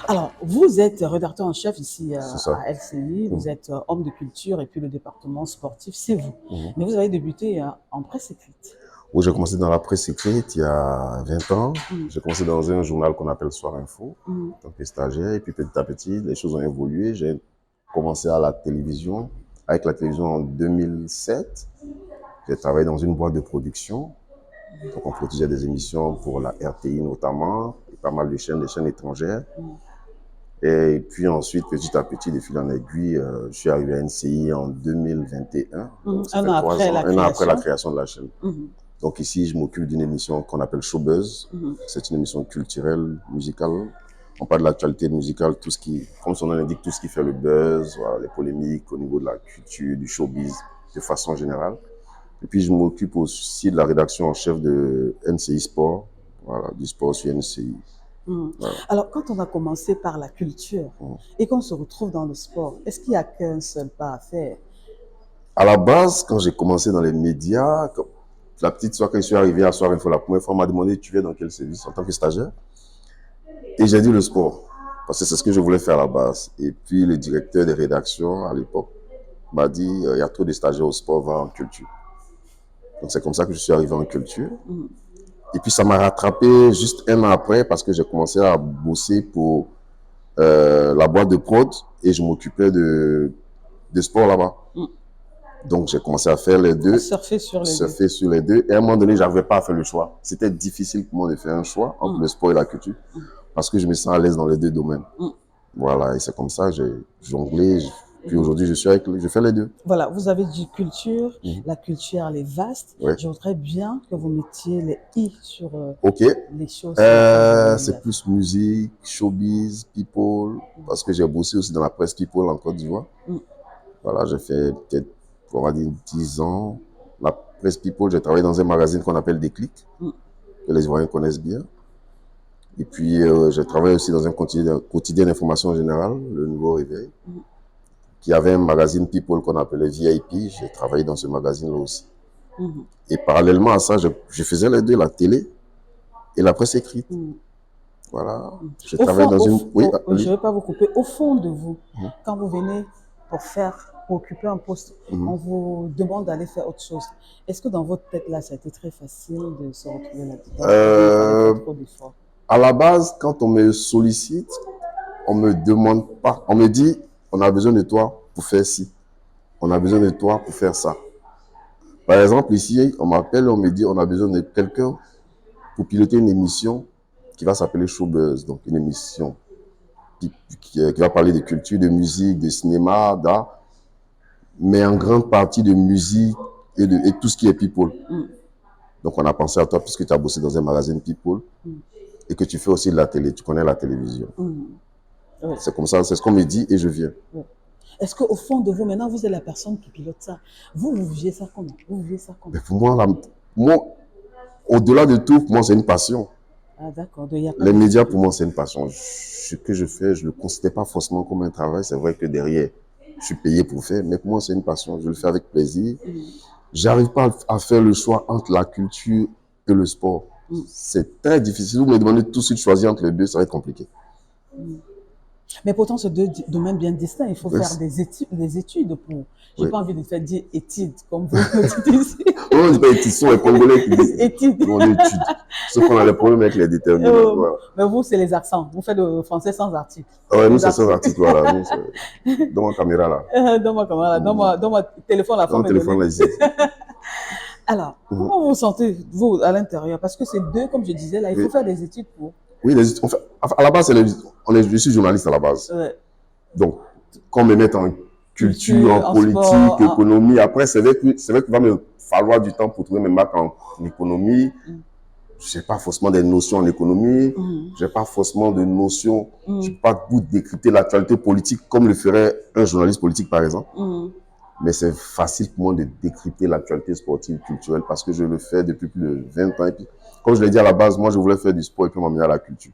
Alors, vous êtes rédacteur en chef ici C'est à ça. LCI, vous êtes homme de culture et puis le département sportif, c'est vous. Mhm. Mais vous avez débuté en presse écrite. Où j'ai commencé dans la presse écrite il y a 20 ans. Mhm. J'ai commencé dans un journal qu'on appelle Soir Info, Mhm. en tant que stagiaire. Et puis petit à petit, les choses ont évolué. J'ai commencé à la télévision. Avec la télévision en 2007, j'ai travaillé dans une boîte de production. Donc on produisait des émissions pour la RTI notamment, et pas mal de chaînes, des chaînes étrangères. Mhm. Et puis ensuite, petit à petit, de fil en aiguille, je suis arrivé à NCI en 2021. Mhm. Donc ça Un fait an trois après ans, la un an après la création. création de la chaîne. Mhm. Donc ici, je m'occupe d'une émission qu'on appelle Showbuzz. Mhm. C'est une émission culturelle, musicale. On parle de l'actualité musicale, tout ce qui, comme son nom l'indique, tout ce qui fait le buzz, voilà, les polémiques au niveau de la culture, du showbiz, de façon générale. Et puis je m'occupe aussi de la rédaction en chef de NCI Sport, voilà, du sport sur NCI. Mhm. Voilà. Alors, quand on a commencé par la culture et qu'on se retrouve dans le sport, est-ce qu'il n'y a qu'un seul pas à faire? À la base, quand j'ai commencé dans les médias, la petite soirée, quand je suis arrivé à Soir Info, la première fois, on m'a demandé, tu viens dans quel service en tant que stagiaire? Et j'ai dit le sport, parce que c'est ce que je voulais faire à la base. Et puis le directeur des rédactions à l'époque m'a dit, il y a trop de stagiaires au sport, va en culture. Donc c'est comme ça que je suis arrivé en culture. Mhm. Et puis ça m'a rattrapé juste un an après parce que j'ai commencé à bosser pour la boîte de prod et je m'occupais de sport là-bas. Mhm. Donc j'ai commencé à faire les deux, Surfer sur les deux. surfer sur les deux. Et à un moment donné, je n'arrivais pas à faire le choix. C'était difficile pour moi de faire un choix entre le sport et la culture parce que je me sens à l'aise dans les deux domaines. Mhm. Voilà, et c'est comme ça, j'ai jonglé. Puis aujourd'hui, je fais les deux. Voilà, vous avez dit culture, la culture elle est vaste. Ouais. Je voudrais bien que vous mettiez les i sur Ok. les choses. Sur lesquelles C'est plus musique, showbiz, people, parce que j'ai bossé aussi dans la presse people en Côte d'Ivoire. Voilà, j'ai fait peut-être, on va dire, 10 ans. La presse people, j'ai travaillé dans un magazine qu'on appelle Déclic, que les Ivoiriens connaissent bien. Et puis, j'ai travaillé aussi dans un quotidien d'information générale, le Nouveau Réveil, qui avait un magazine people qu'on appelait VIP. J'ai travaillé dans ce magazine-là aussi. Et parallèlement à ça, je faisais les deux, la télé et la presse écrite. Voilà. Je travaille dans une... Oui, je ne vais pas vous couper. Au fond de vous, quand vous venez pour occuper un poste, on vous demande d'aller faire autre chose. Est-ce que dans votre tête, là, ça a été très facile de se retrouver là-dedans? Il fallait faire trop d'efforts. À la base, quand on me sollicite, on me demande pas. On me dit, on a besoin de toi pour faire ci. On a besoin de toi pour faire ça. Par exemple, ici, on m'appelle, on me dit, on a besoin de quelqu'un pour piloter une émission qui va s'appeler Showbuzz. Donc, une émission qui va parler de culture, de musique, de cinéma, d'art, mais en grande partie de musique et tout ce qui est people. Donc, on a pensé à toi puisque tu as bossé dans un magazine people et que tu fais aussi de la télé, tu connais la télévision. Oui. C'est comme ça, c'est ce qu'on me dit et je viens. Oui. Est-ce qu'au fond de vous, maintenant, vous êtes la personne qui pilote ça? Vous vivez ça comment? Vous vivez ça comment? Mais pour moi, au-delà de tout, pour moi, c'est une passion. Ah, d'accord. Les médias, pour moi, c'est une passion. Ce que je fais, je ne le considère pas forcément comme un travail. C'est vrai que derrière, je suis payé pour faire, mais pour moi, c'est une passion. Je le fais avec plaisir. J'arrive pas à faire le choix entre la culture et le sport. C'est très difficile. Vous me demandez tout de suite de choisir entre les deux, ça va être compliqué. Mais pourtant, c'est deux domaines bien distincts. Il faut faire des études pour... Je n'ai pas envie de faire dire études, comme vous le dites ici. On ne dit pas études, ce sont les Congolais qui disent études. On dit études. Sauf qu'on a des problèmes avec les déterminants. Voilà. Mais vous, c'est les accents. Vous faites le français sans article. Oui, nous, c'est sans article. Voilà. Dans ma caméra, là. Dans ma caméra, dans mon téléphone, la femme. Dans mon téléphone, là, ici. Alors, comment vous vous sentez, vous, à l'intérieur? Parce que c'est deux, comme je disais, là, il faut faire des études pour... Oui, à la base, je suis journaliste à la base. Ouais. Donc, quand on me met en culture, en politique, sport, économie, après, c'est vrai qu'il va me falloir du temps pour trouver mes marques en économie. Je n'ai pas forcément des notions en économie, je n'ai pas forcément de notions, je ne peux pas vous décrypter l'actualité politique comme le ferait un journaliste politique, par exemple. Mais c'est facile pour moi de décrypter l'actualité sportive, culturelle, parce que je le fais depuis plus de 20 ans. Et puis, comme je l'ai dit à la base, moi, je voulais faire du sport et puis m'amener à la culture.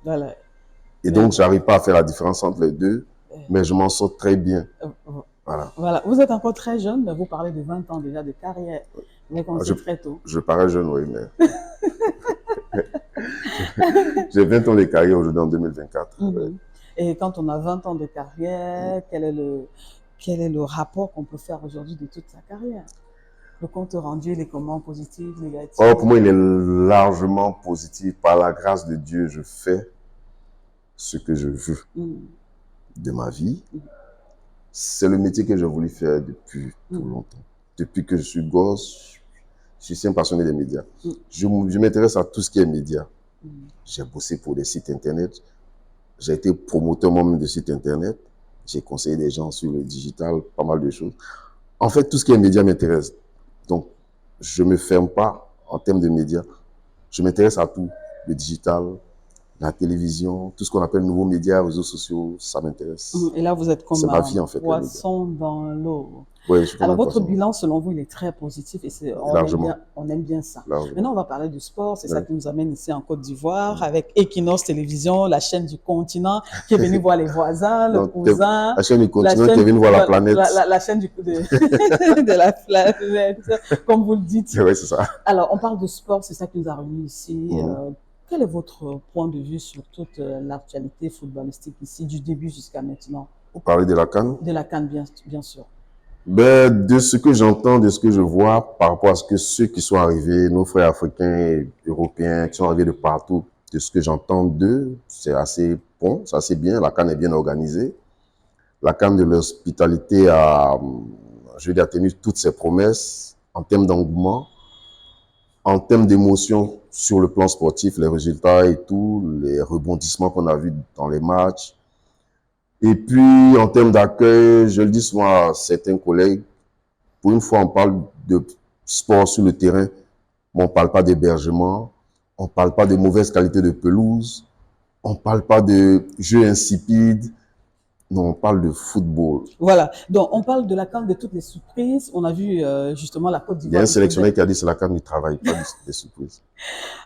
Voilà. Et donc, je n'arrive pas à faire la différence entre les deux, mais je m'en sors très bien. Voilà. Voilà. Vous êtes encore très jeune, mais vous parlez de 20 ans déjà de carrière. Mais on sait très tôt. Je parais jeune, oui, mais J'ai 20 ans de carrière aujourd'hui en 2024. Et quand on a 20 ans de carrière, quel est le rapport qu'on peut faire aujourd'hui de toute sa carrière? Le compte rendu, il est comment? Positif, négatif? Oh, pour moi, il est largement positif. Par la grâce de Dieu, je fais ce que je veux de ma vie. C'est le métier que j'ai voulu faire depuis tout longtemps. Depuis que je suis gosse, je suis un passionné des médias. Je m'intéresse à tout ce qui est médias. J'ai bossé pour des sites internet. J'ai été promoteur moi-même de sites internet. J'ai conseillé des gens sur le digital, pas mal de choses. En fait, tout ce qui est médias m'intéresse. Donc, je ne me ferme pas en termes de médias. Je m'intéresse à tout. Le digital, la télévision, tout ce qu'on appelle nouveaux médias, réseaux sociaux, ça m'intéresse. Et là, vous êtes comme ma vie, en fait, poisson dans l'eau. Ouais, je suis comme alors, un votre poisson. bilan, selon vous, il est très positif et on aime bien ça. Largement. Maintenant, on va parler du sport. C'est ça qui nous amène ici en Côte d'Ivoire avec Equinox Télévision, la chaine du continent qui est venue voir les voisins, le cousin. La chaîne du continent qui est venue voir la planète. La chaîne de la planète, comme vous le dites. Oui, c'est ça. Alors, on parle de sport, c'est ça qui nous a réunis ici. Quel est votre point de vue sur toute l'actualité footballistique ici, du début jusqu'à maintenant? Vous parlez de la CAN? De la CAN, bien sûr. Ben, de ce que j'entends, de ce que je vois, par rapport à ce que ceux qui sont arrivés, nos frères africains et européens, qui sont arrivés de partout, de ce que j'entends d'eux, c'est assez bon, c'est assez bien. La CAN est bien organisée. La CAN de l'hospitalité a, je veux dire, tenu toutes ses promesses en termes d'engouement, en termes d'émotion sur le plan sportif, les résultats et tout, les rebondissements qu'on a vus dans les matchs. Et puis, en termes d'accueil, je le dis souvent à certains collègues, pour une fois, on parle de sport sur le terrain, mais on ne parle pas d'hébergement, on ne parle pas de mauvaise qualité de pelouse, on ne parle pas de jeux insipides, non, on parle de football. Voilà, donc on parle de la CAN de toutes les surprises. On a vu justement la Côte d'Ivoire. Il y a un sélectionneur qui a dit c'est la CAN du travail, pas des surprises.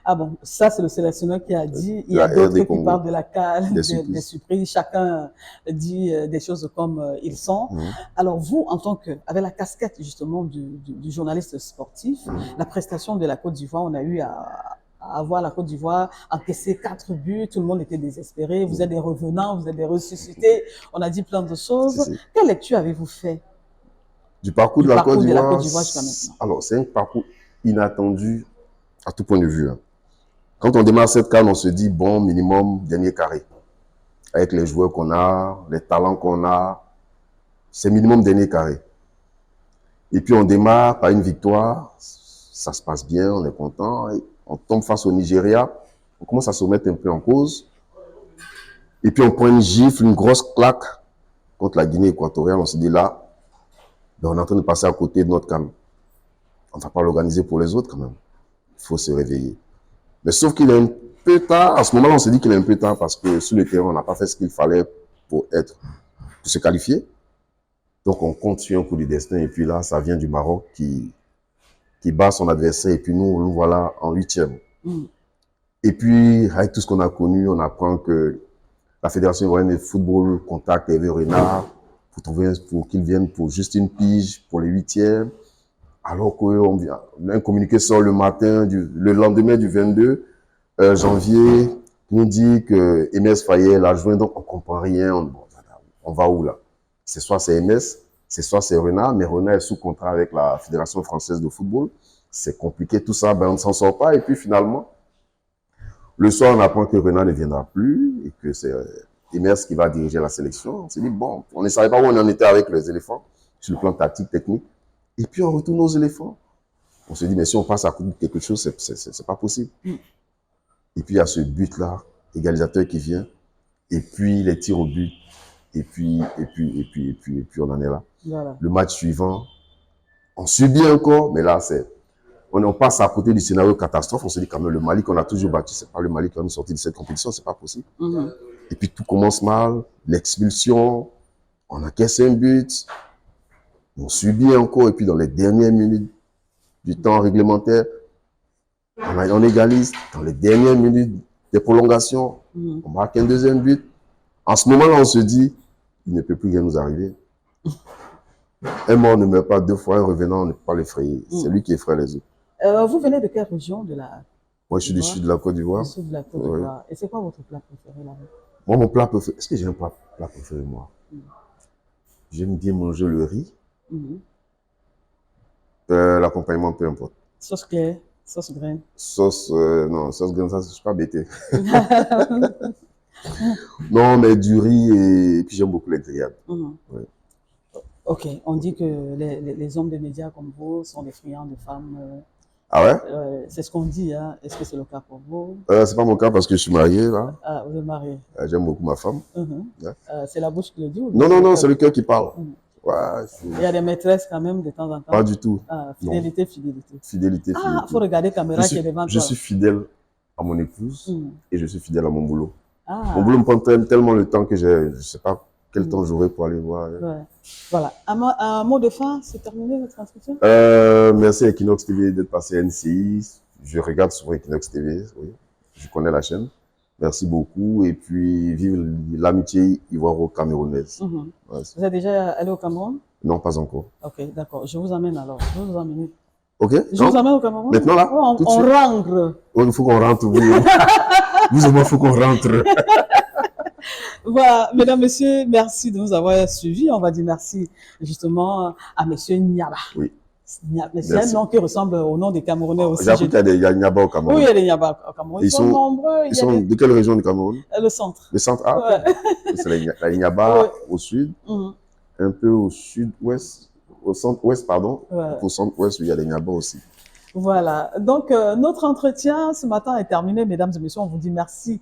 Ah bon, ça c'est le sélectionneur qui a dit. Il y a d'autres qui parlent de la CAN, des surprises. Chacun dit des choses comme ils sont. Alors vous, en tant que, avec la casquette justement du journaliste sportif, la prestation de la Côte d'Ivoire, on a eu à voir la Côte d'Ivoire encaisser 4 buts, tout le monde était désespéré, vous êtes des revenants, vous êtes des ressuscités, on a dit plein de choses. Quelle lecture avez-vous fait du parcours de la Côte d'Ivoire jusqu'à maintenant? Alors, c'est un parcours inattendu à tout point de vue. Quand on démarre cette CAN, on se dit, bon, minimum, dernier carré. Avec les joueurs qu'on a, les talents qu'on a, c'est minimum dernier carré. Et puis, on démarre par une victoire, ça se passe bien, on est content. On tombe face au Nigeria, on commence à se remettre un peu en cause. Et puis on prend une gifle, une grosse claque contre la Guinée équatoriale. On se dit là, ben on est en train de passer à côté de notre CAN. On ne va pas l'organiser pour les autres quand même. Il faut se réveiller. Mais sauf qu'il est un peu tard. À ce moment-là, on se dit qu'il est un peu tard parce que sur le terrain, on n'a pas fait ce qu'il fallait pour se qualifier. Donc on compte sur un coup du destin. Et puis là, ça vient du Maroc qui bat son adversaire et puis nous voilà en 8e. Et puis, avec tout ce qu'on a connu, on apprend que la Fédération ivoirienne de football contacte Hervé Renard pour qu'il vienne pour juste une pige pour les 8e. Alors qu'on vient, un communiqué sort le matin, le lendemain du 22 janvier, qui nous dit que Emes Fayet l'a joint, donc on ne comprend rien. On va où là? C'est soit c'est Emes, c'est soit c'est Renard, mais Renard est sous contrat avec la Fédération française de football. C'est compliqué tout ça, ben on ne s'en sort pas. Et puis finalement, le soir, on apprend que Renard ne viendra plus et que c'est Emes qui va diriger la sélection. On s'est dit, bon, on ne savait pas où on en était avec les éléphants, sur le plan tactique, technique. Et puis on retourne aux éléphants. On se dit, mais si on passe à côté de quelque chose, c'est pas possible. Et puis il y a ce but-là, égalisateur qui vient, et puis les tirs au but. Et puis on en est là. Voilà. Le match suivant, on subit encore, mais là, on passe à côté du scénario catastrophe. On se dit quand même, le Mali qu'on a toujours battu, c'est pas le Mali qui va nous sortir de cette compétition, c'est pas possible. Et puis tout commence mal, l'expulsion, on encaisse un but, on subit encore, et puis dans les dernières minutes du temps réglementaire, on égalise, dans les dernières minutes des prolongations, on marque un deuxième but. En ce moment-là, on se dit, il ne peut plus rien nous arriver. Un mort ne meurt pas 2 fois, un revenant ne peut pas l'effrayer. C'est lui qui effraie les autres. Vous venez de quelle région de la... Moi, je suis du sud de la Côte Du d'Ivoire. sud de la Côte Oui. d'Ivoire. Et c'est quoi votre plat préféré là-bas? Moi, mon plat préféré, est-ce que j'ai un plat préféré, moi? Mm. J'aime bien manger le riz. Mhm. L'accompagnement, peu importe. Sauce claire, sauce graine. Sauce, non, sauce graine, ça, je suis pas bêté. Non, mais du riz et puis j'aime beaucoup les grillades. Mhm. Oui. Ok, on dit que les hommes des médias comme vous sont des friands de femmes. Ah ouais? C'est ce qu'on dit, hein. Est-ce que c'est le cas pour vous? C'est pas mon cas parce que je suis marié, là. Ah, vous êtes marié. J'aime beaucoup ma femme. Mhm. Ouais. C'est la bouche qui le dit ou Non, bien non, non, le c'est cœur? le cœur qui parle. Mhm. Ouais, Il y a des maîtresses quand même de temps en temps. pas du tout. Ah, fidélité, fidélité. Fidélité, Ah, fidélité. faut regarder la caméra qui est devant Je toi. suis fidèle à mon épouse Mhm. et je suis fidèle à mon boulot. Ah, Mon boulot me prend tellement le temps que je sais pas quel temps j'aurai pour aller voir. ouais. Voilà. Un mot de fin, c'est terminé votre entretien? Merci à Equinox TV d'être passé à NCI. Je regarde souvent Equinox TV, oui. Je connais la chaîne. Merci beaucoup. Et puis, vive l'amitié ivoiro-camerounaise. Mhm. Ouais, Vous êtes déjà allé au Cameroun? non, pas encore. Ok, d'accord. Je vous emmène alors. Je vais vous emmener. Ok? Je Non? vous emmène au Cameroun? Maintenant, là? Oh, Tout de on suite? rentre. Il faut qu'on rentre. Vous et moi, il faut qu'on rentre. Voilà, mesdames, messieurs, merci de nous avoir suivis. On va dire merci justement à monsieur Nyaba. Oui. Mais c'est un nom qui ressemble au nom des Camerounais aussi. J'ai appris qu'il y a des Nyaba au Cameroun. Oui, il y a des Nyaba au Cameroun. Ils sont nombreux. Ils sont de quelle région du Cameroun? Le centre. Le centre. Ah, Ouais. c'est les Nyaba Ouais. au sud, Mhm. un peu au sud-ouest, au centre-ouest, pardon. Ouais. Au centre-ouest, il y a les Nyaba aussi. Voilà. Donc, notre entretien ce matin est terminé, mesdames et messieurs. On vous dit merci